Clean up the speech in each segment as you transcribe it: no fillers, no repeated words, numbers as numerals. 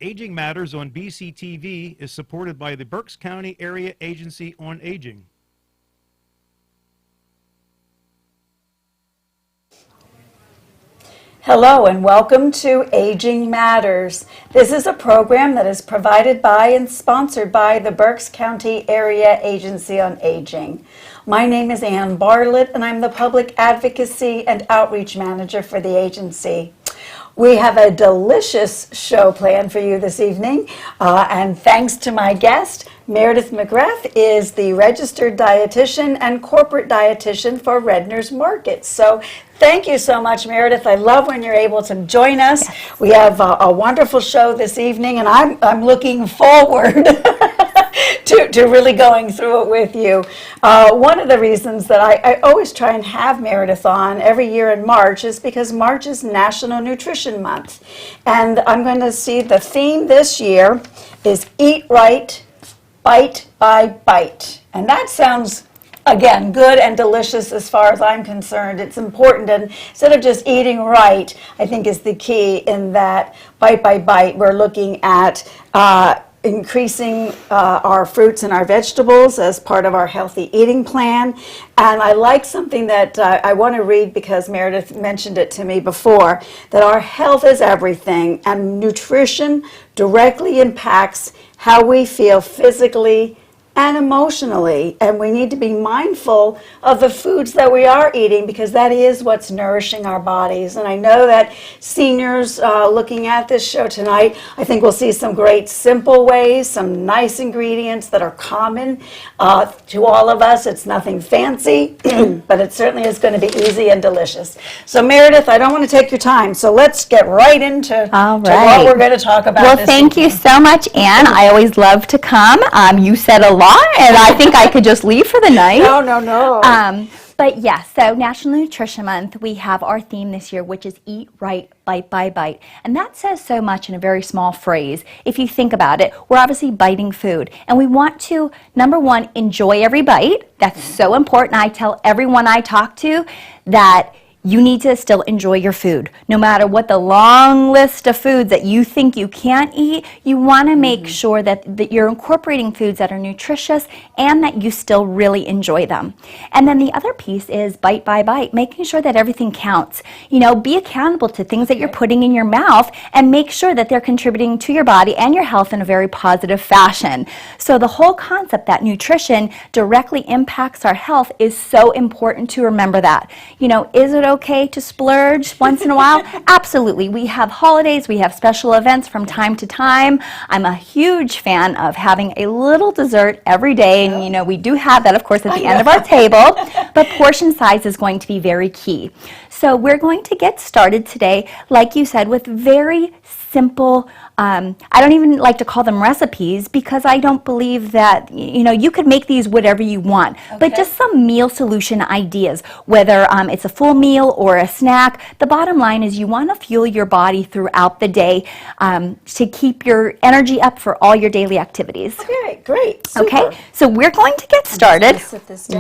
Aging Matters on BCTV is supported by the Berks County Area Agency on Aging. Hello and welcome to Aging Matters. This is a program that is provided by and sponsored by the Berks County Area Agency on Aging. My name is Ann Barlet and I'm the Public Advocacy and Outreach Manager for the agency. We have a delicious show planned for you this evening, and thanks to my guest, Meredith McGrath is the registered dietitian and corporate dietitian for Redners Markets. So thank you so much, Meredith. I love when you're able to join us. Yes. We have a wonderful show this evening, and I'm looking forward to really going through it with you. One of the reasons that I always try and have Meredith on every year in March is because March is National Nutrition Month. And I'm going to see the theme this year is Eat Right, Bite by Bite. And that sounds, again, good and delicious as far as I'm concerned. It's important, and instead of just eating right, I think is the key in that bite by bite, we're looking at increasing our fruits and our vegetables as part of our healthy eating plan. And I like something that I want to read because Meredith mentioned it to me before, that our health is everything and nutrition directly impacts how we feel physically and emotionally, and we need to be mindful of the foods that we are eating because that is what's nourishing our bodies. And I know that seniors looking at this show tonight, I think we'll see some great simple ways, some nice ingredients that are common to all of us. It's nothing fancy, but it certainly is going to be easy and delicious. So Meredith, I don't want to take your time, so let's get right into what we're going to talk about. Well, thank you so much, Ann. I always love to come. You said a lot, and I think I could just leave for the night. No. But yes, so National Nutrition Month, we have our theme this year, which is Eat Right, Bite by Bite. And that says so much in a very small phrase. If you think about it, we're obviously biting food. And we want to, number one, enjoy every bite. That's so important. I tell everyone I talk to that you need to still enjoy your food. No matter what the long list of foods that you think you can't eat, you want to make sure that you're incorporating foods that are nutritious and that you still really enjoy them. And then the other piece is bite by bite, making sure that everything counts. You know, be accountable to things that you're putting in your mouth and make sure that they're contributing to your body and your health in a very positive fashion. So the whole concept that nutrition directly impacts our health is so important to remember that. You know, is it okay to splurge once in a while? Absolutely. We have holidays, we have special events from time to time. I'm a huge fan of having a little dessert every day, and you know, we do have that, of course, at the end of our table, but portion size is going to be very key. So we're going to get started today, like you said, with very simple, I don't even like to call them recipes because I don't believe that, you know, you could make these whatever you want, but just some meal solution ideas, whether it's a full meal or a snack. The bottom line is you want to fuel your body throughout the day to keep your energy up for all your daily activities. Okay, great. Super. Okay, so we're going to get started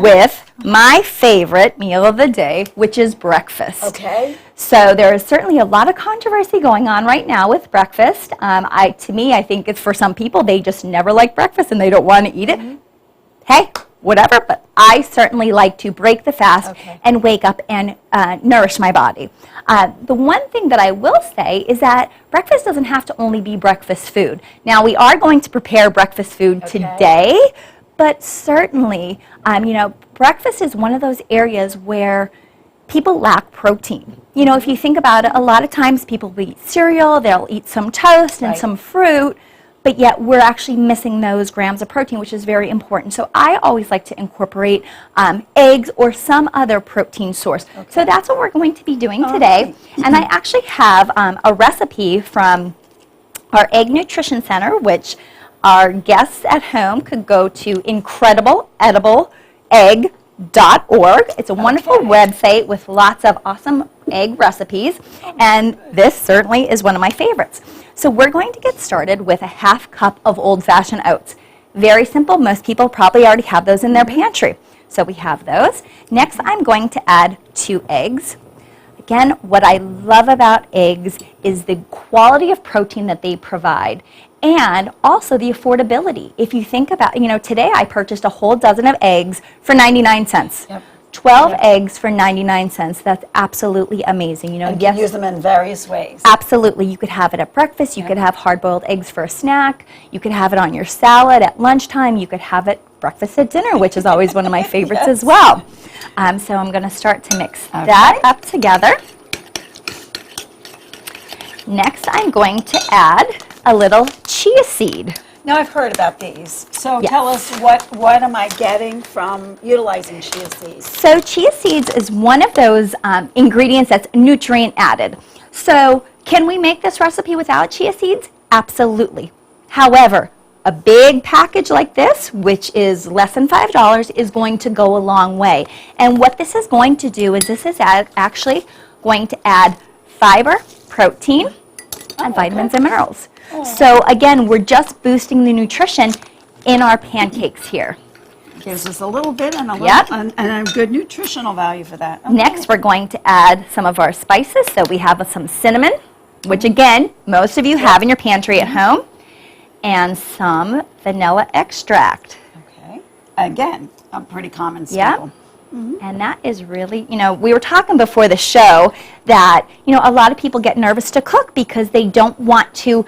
with my favorite meal of the day, which is breakfast. Okay. So there is certainly a lot of controversy going on right now with breakfast. To me, I think it's for some people, they just never like breakfast and they don't want to eat it. Hey, whatever, but I certainly like to break the fast and wake up and nourish my body. The one thing that I will say is that breakfast doesn't have to only be breakfast food. Now, we are going to prepare breakfast food today, but certainly, you know, breakfast is one of those areas where people lack protein. You know, if you think about it, a lot of times people will eat cereal, they'll eat some toast and some fruit, but yet we're actually missing those grams of protein, which is very important. So I always like to incorporate eggs or some other protein source. So that's what we're going to be doing today. And I actually have a recipe from our Egg Nutrition Center, which our guests at home could go to incredibleedibleegg.org. It's a wonderful website with lots of awesome egg recipes, and this certainly is one of my favorites. So we're going to get started with a half cup of old-fashioned oats. Very simple. Most people probably already have those in their pantry. So we have those. Next, I'm going to add 2 eggs. I Again, what I love about eggs is the quality of protein that they provide and also the affordability. If you think about, today I purchased a whole dozen of eggs for 99 cents. Yep. 12 Yep. eggs for 99 cents. That's absolutely amazing. And you can use them in various ways. Absolutely. You could have it at breakfast. You could have hard-boiled eggs for a snack. You could have it on your salad at lunchtime. You could have it breakfast at dinner, which is always one of my favorites as well. So I'm going to start to mix that up together. Next, I'm going to add a little chia seed. Now, I've heard about these. So Yes. tell us, what am I getting from utilizing chia seeds? So chia seeds is one of those ingredients that's nutrient added. So can we make this recipe without chia seeds? Absolutely. However, a big package like this, which is less than $5, is going to go a long way. And what this is going to do is this is actually going to add fiber, protein, and vitamins and minerals. So again, we're just boosting the nutrition in our pancakes here. Gives us a little bit and a little, Yep. and a good nutritional value for that. Okay. Next, we're going to add some of our spices. So we have some cinnamon, which again, most of you have in your pantry at home, and some vanilla extract. Okay. Again, a pretty common Yep. staple. And that is really, we were talking before the show that, a lot of people get nervous to cook because they don't want to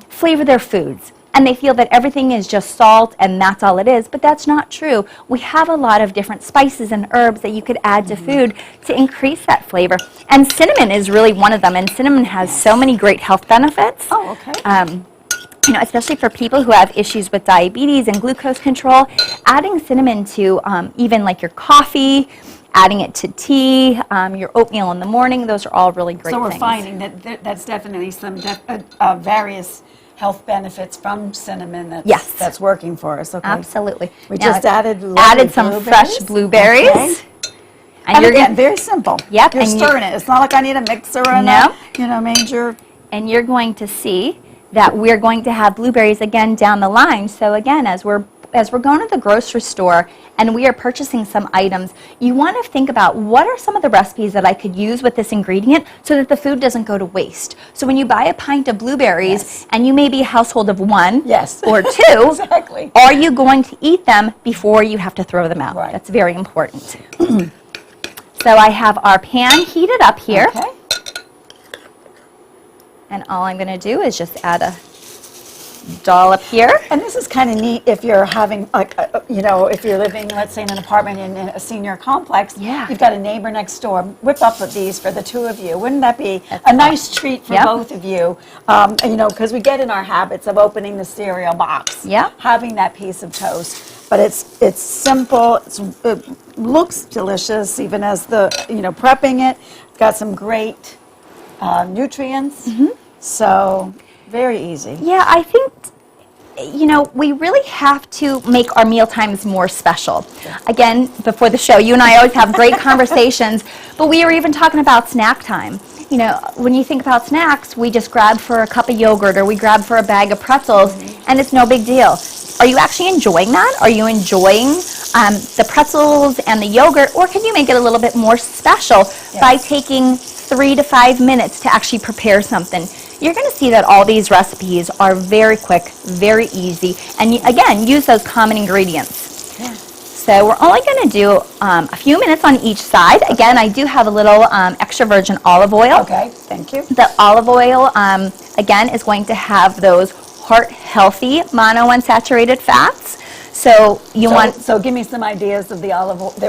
flavor their foods. And they feel that everything is just salt and that's all it is, but that's not true. We have a lot of different spices and herbs that you could add to food to increase that flavor. And cinnamon is really one of them, and cinnamon has so many great health benefits. Oh, okay. Especially for people who have issues with diabetes and glucose control, adding cinnamon to even like your coffee, adding it to tea, your oatmeal in the morning, those are all really great So we're things. finding that that's definitely some various health benefits from cinnamon that's working for us. Okay. Absolutely. We Now, just added some blueberries. fresh blueberries. Okay. And you're again, gonna- very simple. Yep, You're and you- stirring it. It's not like I need a mixer and No. a major. and you're going to see that we're going to have blueberries again down the line. So again, as we're going to the grocery store and we are purchasing some items, you want to think about what are some of the recipes that I could use with this ingredient so that the food doesn't go to waste. So when you buy a pint of blueberries and you may be a household of one or two, Exactly. are you going to eat them before you have to throw them out? Right. That's very important. So I have our pan heated up here. Okay. And all I'm going to do is just add a dollop here. And this is kind of neat if you're having, if you're living, let's say, in an apartment in a senior complex. Yeah. You've got a neighbor next door. Whip up with these for the two of you. Wouldn't that be a nice treat for both of you? Because we get in our habits of opening the cereal box, having that piece of toast. But it's simple. It looks delicious, even as prepping it. It's got some great nutrients. So very easy. Yeah, I think, we really have to make our meal times more special. Again, before the show, you and I always have great conversations, but we were even talking about snack time. When you think about snacks, we just grab for a cup of yogurt or we grab for a bag of pretzels, and it's no big deal. Are you actually enjoying that? Are you enjoying the pretzels and the yogurt, or can you make it a little bit more special by taking 3 to 5 minutes to actually prepare something? You're going to see that all these recipes are very quick, very easy, and again, use those common ingredients. Yeah. So we're only going to do a few minutes on each side. Again, I do have a little extra virgin olive oil. Okay, thank you. The olive oil, again, is going to have those heart-healthy monounsaturated fats. So So give me some ideas of the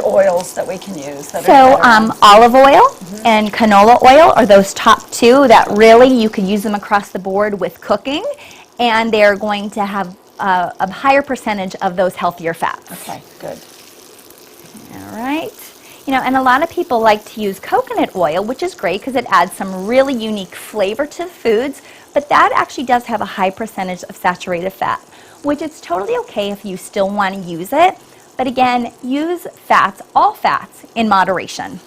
oils that we can use. Olive oil and canola oil are those top two that really you could use them across the board with cooking, and they're going to have a higher percentage of those healthier fats. Okay, good. All right. And a lot of people like to use coconut oil, which is great because it adds some really unique flavor to the foods, but that actually does have a high percentage of saturated fat, which is totally okay if you still want to use it. But again, use all fats in moderation.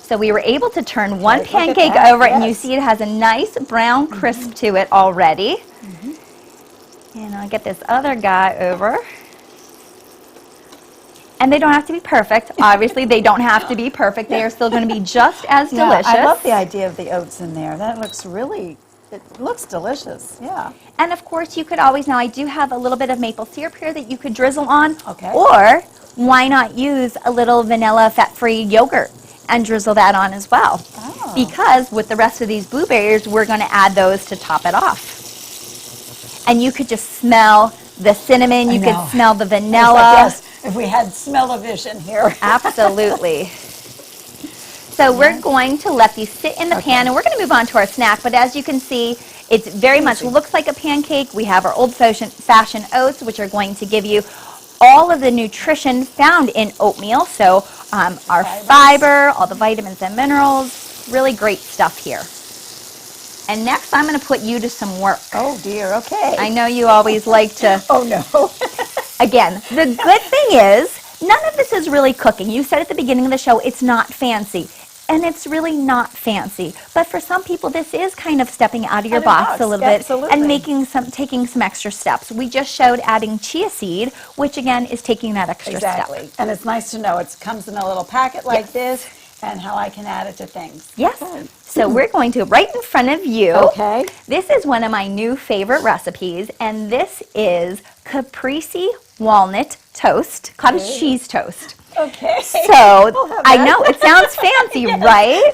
So we were able to turn one pancake over, and you see it has a nice brown crisp to it already. And I'll get this other guy over. And they don't have to be perfect. Obviously, they don't have to be perfect. They are still going to be just as delicious. I love the idea of the oats in there. That looks it looks delicious. Yeah. And of course, you could always, now I do have a little bit of maple syrup here that you could drizzle on. Okay. Or why not use a little vanilla fat-free yogurt and drizzle that on as well? Oh. Because with the rest of these blueberries, we're going to add those to top it off. And you could just smell the cinnamon, you could smell the vanilla. Yes, if we had smell-o-vision here. Absolutely. So we're going to let these sit in the pan, and we're going to move on to our snack. But as you can see, it's very much looks like a pancake. We have our old-fashioned oats, which are going to give you all of the nutrition found in oatmeal. So our fiber, all the vitamins and minerals, really great stuff here. And next, I'm going to put you to some work. Oh, dear. Okay. I know you always like to. Oh, no. Again, the good thing is, none of this is really cooking. You said at the beginning of the show, it's not fancy. And it's really not fancy. But for some people, this is kind of stepping out of your box a little bit and taking some extra steps. We just showed adding chia seed, which again is taking that extra step. And it's nice to know it comes in a little packet like this and how I can add it to things. Yes. Okay. So we're going to, right in front of you. Okay. This is one of my new favorite recipes, and this is caprese walnut toast, cottage cheese toast. Okay. So, I know, it sounds fancy, right?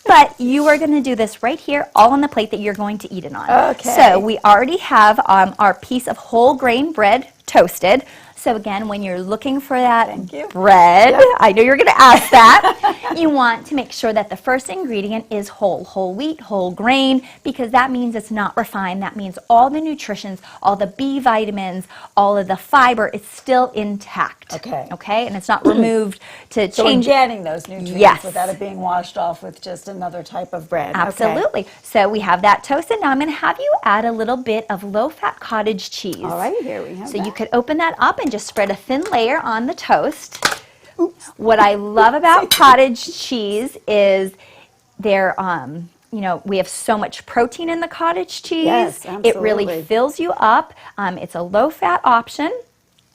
But you are going to do this right here, all on the plate that you're going to eat it on. Okay. So we already have our piece of whole grain bread toasted. So again, when you're looking for that bread, I know you're going to ask that, you want to make sure that the first ingredient is whole wheat, whole grain, because that means it's not refined. That means all the nutritions, all the B vitamins, all of the fiber, it's still intact. Okay. Okay, and it's not removed to change. So we're getting those nutrients without it being washed off with just another type of bread. Absolutely. Okay. So we have that toasted. Now I'm going to have you add a little bit of low-fat cottage cheese. All right, here we have So you could open that up and just spread a thin layer on the toast. Oops. What I love about cottage cheese is they're, you know, we have so much protein in the cottage cheese. Yes, absolutely. It really fills you up. It's a low-fat option.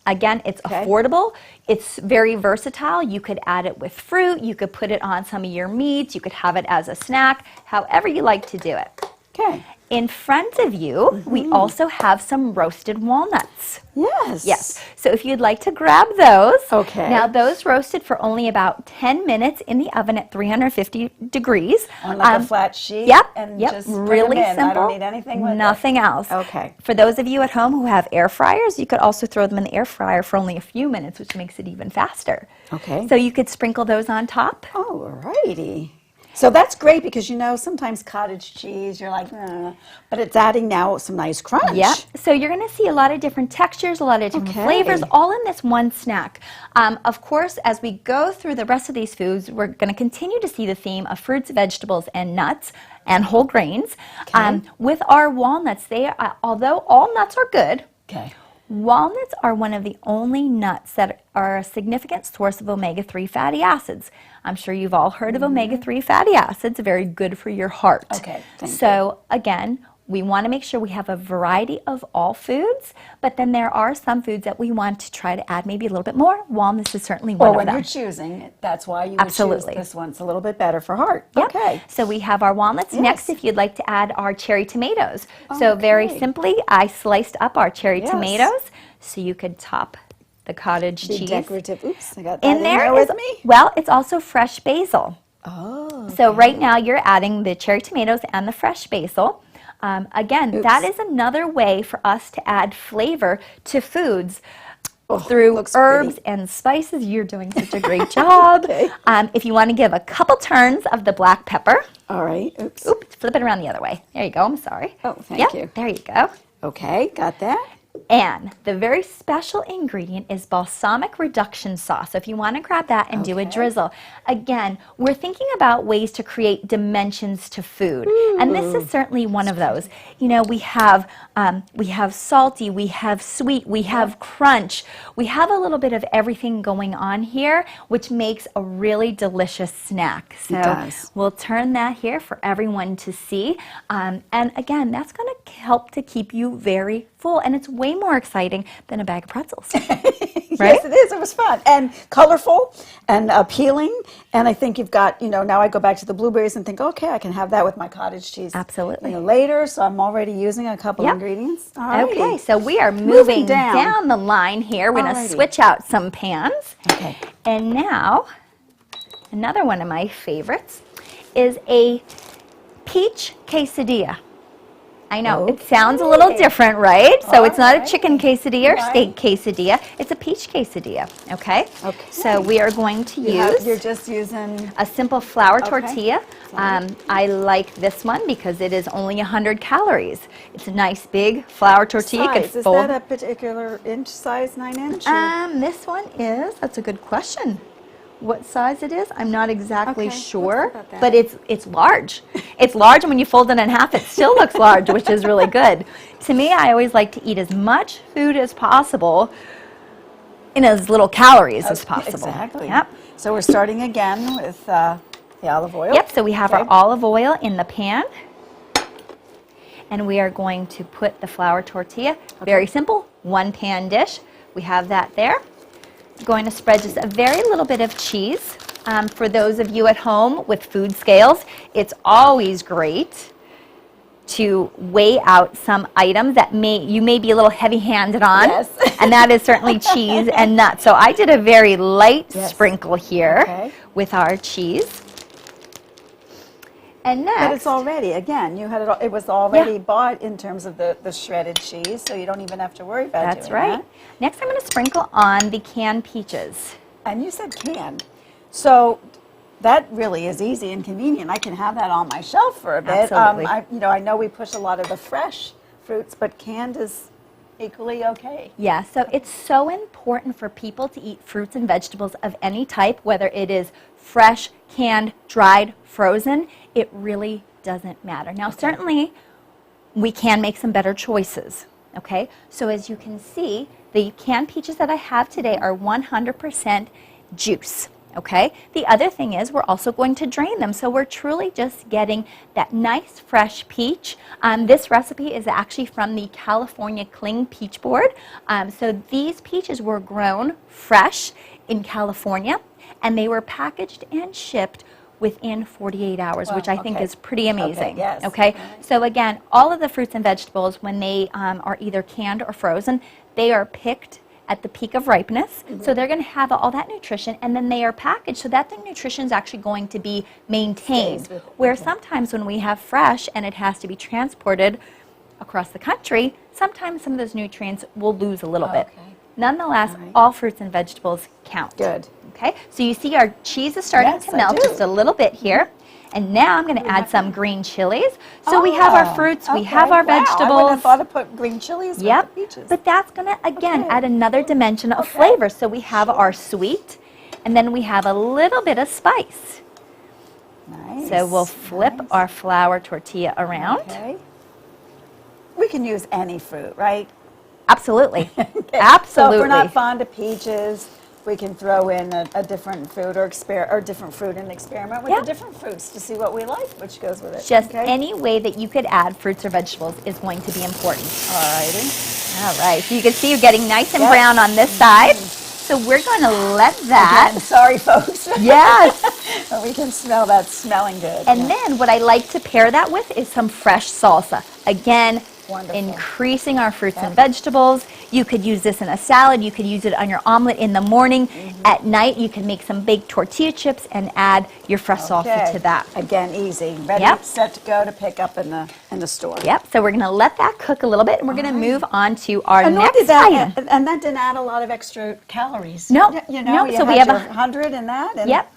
Again, it's affordable. It's very versatile. You could add it with fruit. You could put it on some of your meats. You could have it as a snack, however you like to do it. Okay. In front of you, we also have some roasted walnuts. Yes. Yes. So if you'd like to grab those. Okay. Now those roasted for only about 10 minutes in the oven at 350 degrees. On like a flat sheet? Yep. And yep. just really simple. I don't need anything with Nothing else. Okay. For those of you at home who have air fryers, you could also throw them in the air fryer for only a few minutes, which makes it even faster. Okay. So you could sprinkle those on top. Oh, righty. So that's great because, you know, sometimes cottage cheese, you're like, but it's adding now some nice crunch. Yep. So you're going to see a lot of different textures, a lot of different flavors, all in this one snack. Of course, as we go through the rest of these foods, we're going to continue to see the theme of fruits, vegetables, and nuts and whole grains. With our walnuts, although all nuts are good, walnuts are one of the only nuts that are a significant source of omega-3 fatty acids. I'm sure you've all heard of omega-3 fatty acids, very good for your heart. Okay, thank you. Again, we want to make sure we have a variety of all foods, but then there are some foods that we want to try to add maybe a little bit more. Walnuts is certainly one of them. Or when you're choosing, that's why you would choose this one. It's a little bit better for heart. Yep. Okay. So we have our walnuts. Next, if you'd like to add our cherry tomatoes. So very simply, I sliced up our cherry tomatoes so you could top the cottage cheese. Decorative. Oops, I got that in there with me. Well, it's also fresh basil. Oh. So right now you're adding the cherry tomatoes and the fresh basil. Again, that is another way for us to add flavor to foods through herbs and spices. You're doing such a great job. If you want to give a couple turns of the black pepper. All right. Oops. Oops, flip it around the other way. There you go. I'm sorry. Oh, thank you. There you go. Okay, got that. And the very special ingredient is balsamic reduction sauce. So if you want to grab that and do a drizzle. Again, we're thinking about ways to create dimensions to food. And this is certainly one of those. You know, we have salty, we have sweet, we have crunch. We have a little bit of everything going on here, which makes a really delicious snack. So we'll turn that here for everyone to see. And again, that's going to help to keep you very full. And it's way more exciting than a bag of pretzels. right? Yes, it is. It was fun and colorful and appealing. And I think you've got, now I go back to the blueberries and think, okay, I can have that with my cottage cheese. Absolutely. Later. So I'm already using a couple Yep. ingredients. Okay, so we are moving down. down the line here. We're going to Alrighty. switch out some pans. Okay. And now, another one of my favorites is a peach quesadilla. I know, it sounds a little different, right? So it's not a chicken quesadilla or steak quesadilla. It's a peach quesadilla, okay? Okay. So we are going to use You're just using... a simple flour tortilla. I like this one because it is only 100 calories. It's a nice big flour tortilla. You could Size. Is fold. that a particular inch size, 9 inch? This one is, that's a good question. What size it is, I'm not exactly Okay, sure, let's look at that. but it's large. It's large, and when you fold it in half, it still looks large, which is really good. To me, I always like to eat as much food as possible in as little calories as possible. Exactly. Yep. So we're starting again with the olive oil. Yep, so we have our olive oil in the pan, and we are going to put the flour tortilla. Very simple, one pan dish. We have that there. Going to spread just a very little bit of cheese. For those of you at home with food scales, it's always great to weigh out some items that you may be a little heavy-handed on, Yes. and that is certainly cheese and nuts. So I did a very light sprinkle here with our cheese. And next, But it's already, again, you had it was already bought in terms of the shredded cheese, so you don't even have to worry about that's doing right. that. Next, I'm going to sprinkle on the canned peaches. And you said canned. So that really is easy and convenient. I can have that on my shelf for a bit. Absolutely. I know we push a lot of the fresh fruits, but canned is equally okay. Yeah, so it's so important for people to eat fruits and vegetables of any type, whether it is fresh, canned, dried, frozen. It really doesn't matter. Now, certainly, we can make some better choices, okay? So as you can see, the canned peaches that I have today are 100% juice, okay? The other thing is we're also going to drain them, so we're truly just getting that nice fresh peach. This recipe is actually from the California Cling Peach Board. So these peaches were grown fresh in California, and they were packaged and shipped within 48 hours, which I think is pretty amazing. Okay, yes. Okay? So again, all of the fruits and vegetables, when they are either canned or frozen, they are picked at the peak of ripeness. So they're going to have all that nutrition, and then they are packaged so that the nutrition is actually going to be maintained. Where sometimes when we have fresh and it has to be transported across the country, sometimes some of those nutrients will lose a little bit. Nonetheless, all fruits and vegetables count. Good. Okay, so you see our cheese is starting to melt just a little bit here. And now I'm going to add some green chilies. So we have our fruits, we have our vegetables. I wouldn't have thought to put green chilies with the peaches. But that's going to, again, add another dimension of flavor. So we have our sweet, and then we have a little bit of spice. Nice. So we'll flip our flour tortilla around. Okay. We can use any fruit, right? Absolutely. Okay. Absolutely. So if we're not fond of peaches, we can throw in a different fruit or different fruit and experiment with the different fruits to see what we like, which goes with it. Just any way that you could add fruits or vegetables is going to be important. Alrighty. All right. So you can see you're getting nice and brown on this side. So we're going to let that. Again, sorry, folks. Yes. But we can smell that smelling good. And then what I like to pair that with is some fresh salsa. Again, Wonderful. increasing our fruits and vegetables. You could use this in a salad. You could use it on your omelet in the morning. At night, you can make some baked tortilla chips and add your fresh salsa to that. Again, easy. Ready, set to go to pick up in the store. Yep. So we're going to let that cook a little bit, and we're going to move on to our And next item. And that didn't add a lot of extra calories. No, You know, no, you so we had have your 100 in that. And Yep.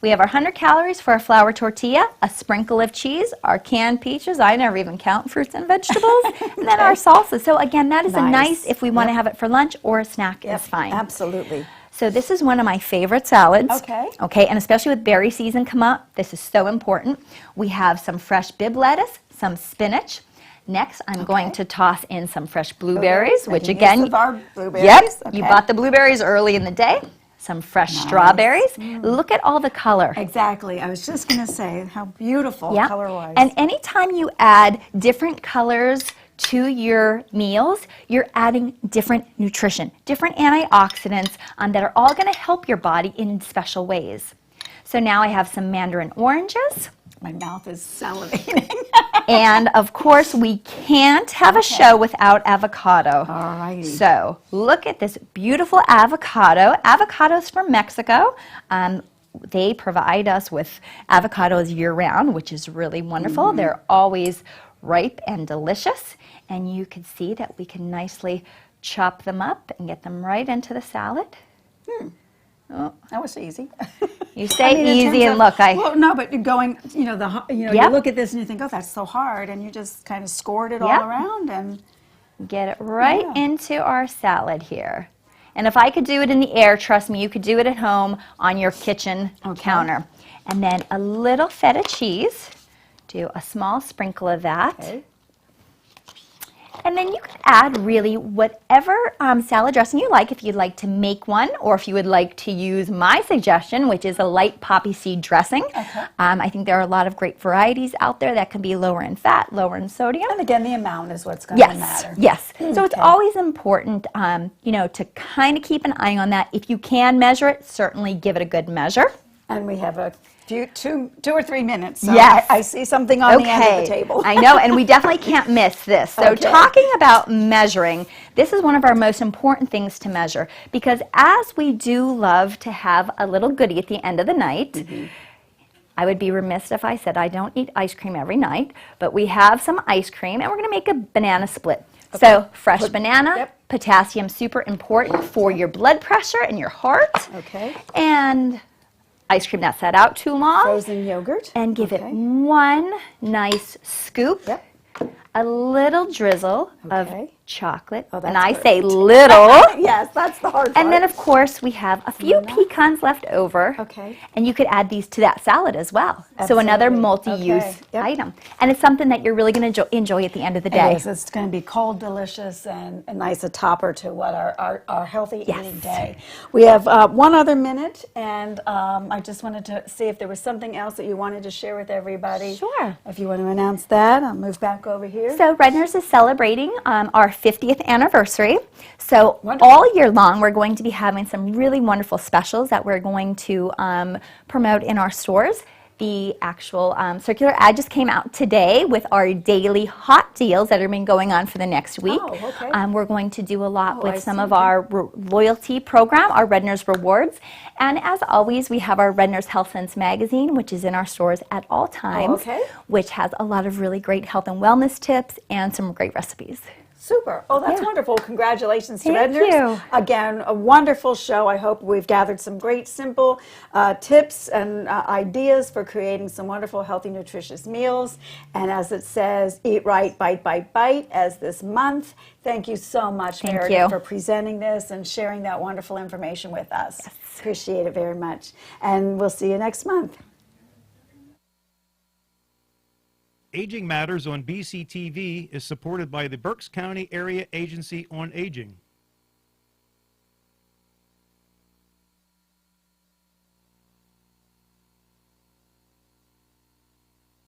We have our 100 calories for our flour tortilla, a sprinkle of cheese, our canned peaches. I never even count fruits and vegetables. And then our salsa. So again, that is a nice, if we want to have it for lunch or a snack, is fine. Absolutely. So this is one of my favorite salads. Okay. Okay, and especially with berry season come up, this is so important. We have some fresh Bibb lettuce, some spinach. Next, I'm going to toss in some fresh blueberries, which again, use our blueberries. you bought the blueberries early in the day. Some fresh strawberries. Look at all the color. Exactly. I was just going to say how beautiful color-wise. And anytime you add different colors to your meals, you're adding different nutrition, different antioxidants that are all going to help your body in special ways. So now I have some mandarin oranges. My mouth is salivating. And of course, we can't have a show without avocado. All righty. So look at this beautiful avocado. Avocados from Mexico. They provide us with avocados year-round, which is really wonderful. They're always ripe and delicious. And you can see that we can nicely chop them up and get them right into the salad. Oh, that was easy. You say in easy terms and of- look, Well, no, but you're going, you Yep. look at this and you think, oh, that's so hard, and you just kind of scored it Yep. all around, and get it right Yeah. into our salad here. And if I could do it in the air, trust me, you could do it at home on your kitchen counter. And then a little feta cheese. Do a small sprinkle of that. Okay. And then you can add really whatever salad dressing you like, if you'd like to make one, or if you would like to use my suggestion, which is a light poppy seed dressing. Okay. I think there are a lot of great varieties out there that can be lower in fat, lower in sodium. and again, the amount is what's going to matter. Yes. So it's Okay. always important, to kind of keep an eye on that. If you can measure it, certainly give it a good measure. And we have a few, two or 3 minutes. So Yes. I see something on the end of the table. I know, and we definitely can't miss this. So Okay. talking about measuring, this is one of our most important things to measure, because as we do love to have a little goodie at the end of the night, I would be remiss if I said I don't eat ice cream every night, but we have some ice cream, and we're going to make a banana split. So fresh banana, Yep. potassium, super important for your blood pressure and your heart. Okay. And ice cream that's set out too long. Frozen yogurt. And give it Okay. one nice scoop, Yep. a little drizzle of Okay. chocolate. Oh, and that's I good. say little. Yes, that's the hard part. And then, of course, we have a few pecans left over. Okay. And you could add these to that salad as well. So another Absolutely. multi-use Okay. Yep. item. And it's something that you're really going to enjoy at the end of the day. It is. It's going to be cold, delicious, and a nice topper to what our healthy Yes. eating day. We have 1 other minute, and I just wanted to see if there was something else that you wanted to share with everybody. Sure. If you want to announce that, I'll move back over here. So Redners is celebrating our 50th anniversary. So Wonderful. all year long, we're going to be having some really wonderful specials that we're going to promote in our stores. The actual circular ad just came out today with our daily hot deals that have been going on for the next week. Oh, okay. We're going to do a lot Oh, I with some see. of our loyalty program, our Redners Rewards. And as always, we have our Redners Health Sense magazine, which is in our stores at all times, okay. which has a lot of really great health and wellness tips and some great recipes. Super. Oh, that's Yeah. wonderful. Congratulations to Thank Redners. you. Again, a wonderful show. I hope we've gathered some great, simple tips and ideas for creating some wonderful, healthy, nutritious meals. And as it says, eat right, bite, bite, bite, as this month. Thank you so much, Thank Meredith, you. for presenting this and sharing that wonderful information with us. Appreciate it very much. And we'll see you next month. Aging Matters on BCTV is supported by the Berks County Area Agency on Aging.